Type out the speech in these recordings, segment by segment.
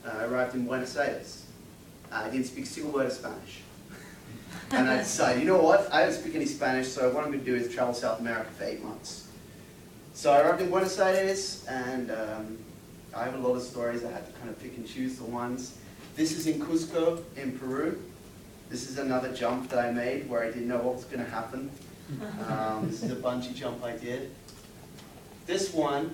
I arrived in Buenos Aires. I didn't speak a single word of Spanish. And I decided, you know what, I don't speak any Spanish, so what I'm going to do is travel South America for 8 months. So I arrived in Buenos Aires, and I have a lot of stories. I had to kind of pick and choose the ones. This is in Cusco, in Peru. This is another jump that I made where I didn't know what was going to happen. This is a bungee jump I did. This one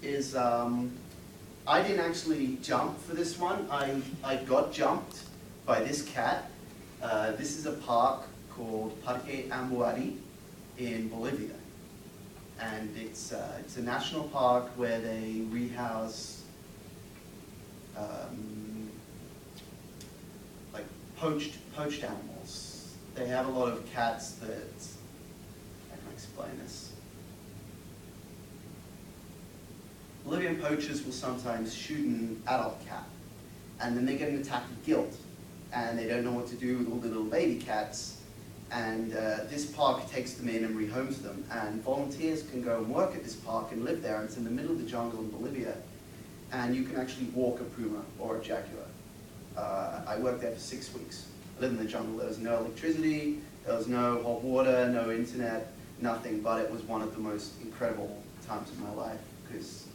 is, I didn't actually jump for this one. I got jumped by this cat. This is a park called Parque Ambuari in Bolivia. And it's a national park where they rehouse like poached animals. They have a lot of cats that, how can I explain this? Bolivian poachers will sometimes shoot an adult cat, and then they get an attack of guilt, and they don't know what to do with all the little baby cats. And this park takes them in and rehomes them, and volunteers can go and work at this park and live there. And it's in the middle of the jungle in Bolivia, and you can actually walk a puma or a jaguar. I worked there for 6 weeks. I lived in the jungle. There was no electricity, there was no hot water, no internet, nothing, but it was one of the most incredible times of my life, because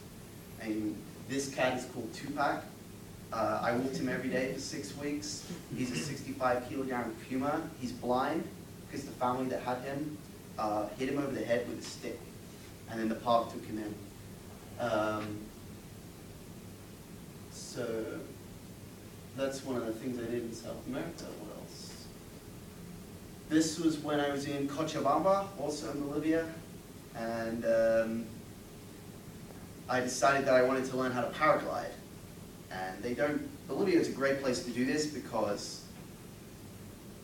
this cat is called Tupac. I walked him every day for 6 weeks. He's a 65-kilogram puma. He's blind, because the family that had him hit him over the head with a stick, and then the park took him in. So that's one of the things I did in South America. What else? This was when I was in Cochabamba, also in Bolivia, and I decided that I wanted to learn how to paraglide. And Bolivia is a great place to do this because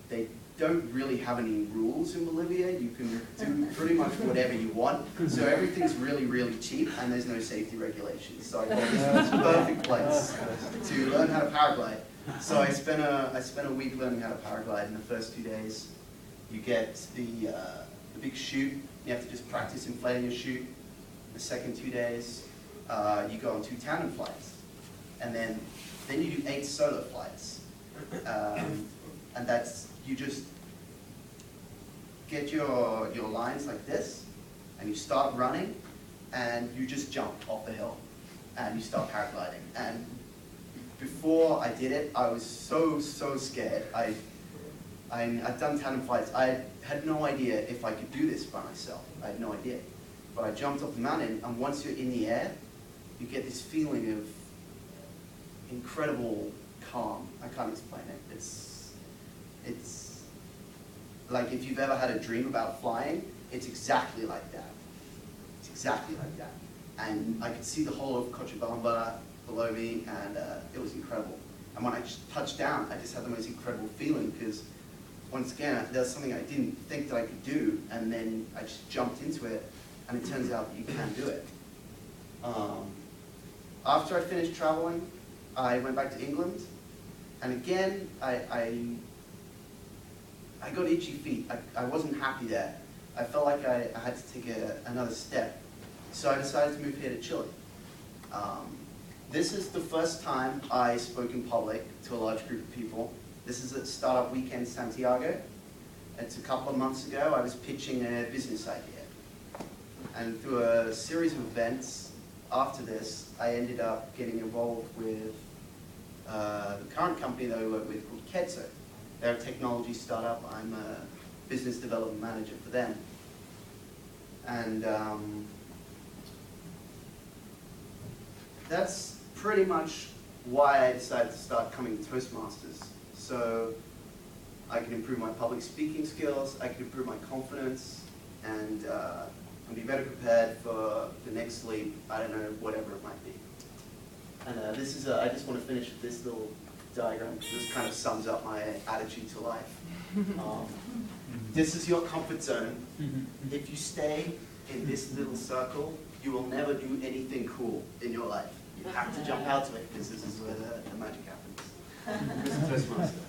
they don't really have any rules in Bolivia. You can do pretty much whatever you want. So everything's really, really cheap, and there's no safety regulations. So I thought this was the perfect place to learn how to paraglide. So I spent a week learning how to paraglide. In the first 2 days, you get the big chute. You have to just practice inflating your chute. The second 2 days, you go on 2 tandem flights. And then you do 8 solo flights. And that's, you just get your lines like this, and you start running, and you just jump off the hill, and you start paragliding. And before I did it, I was so scared. I'd done tandem flights. I had no idea if I could do this by myself. I had no idea. But I jumped off the mountain, and once you're in the air, you get this feeling of incredible calm. I can't explain it. It's like if you've ever had a dream about flying, it's exactly like that. It's exactly like that. And I could see the whole of Cochabamba below me, and it was incredible. And when I just touched down, I just had the most incredible feeling, because once again, there was something I didn't think that I could do, and then I just jumped into it, and it turns out that you can do it. After I finished traveling, I went back to England, and again, I got itchy feet. I wasn't happy there. I felt like I had to take another step. So I decided to move here to Chile. This is the first time I spoke in public to a large group of people. This is at Startup Weekend Santiago. It's a couple of months ago. I was pitching a business idea. And through a series of events after this, I ended up getting involved with the current company that I work with called Ketso. They're a technology startup. I'm a business development manager for them. And that's pretty much why I decided to start coming to Toastmasters. So I can improve my public speaking skills, I can improve my confidence, and be better prepared for the next leap, I don't know, whatever it might be. And this is I just want to finish with this little diagram, because this kind of sums up my attitude to life. This is your comfort zone. If you stay in this little circle, you will never do anything cool in your life. You have to jump out of it, because this is where the magic happens. This is Toastmaster.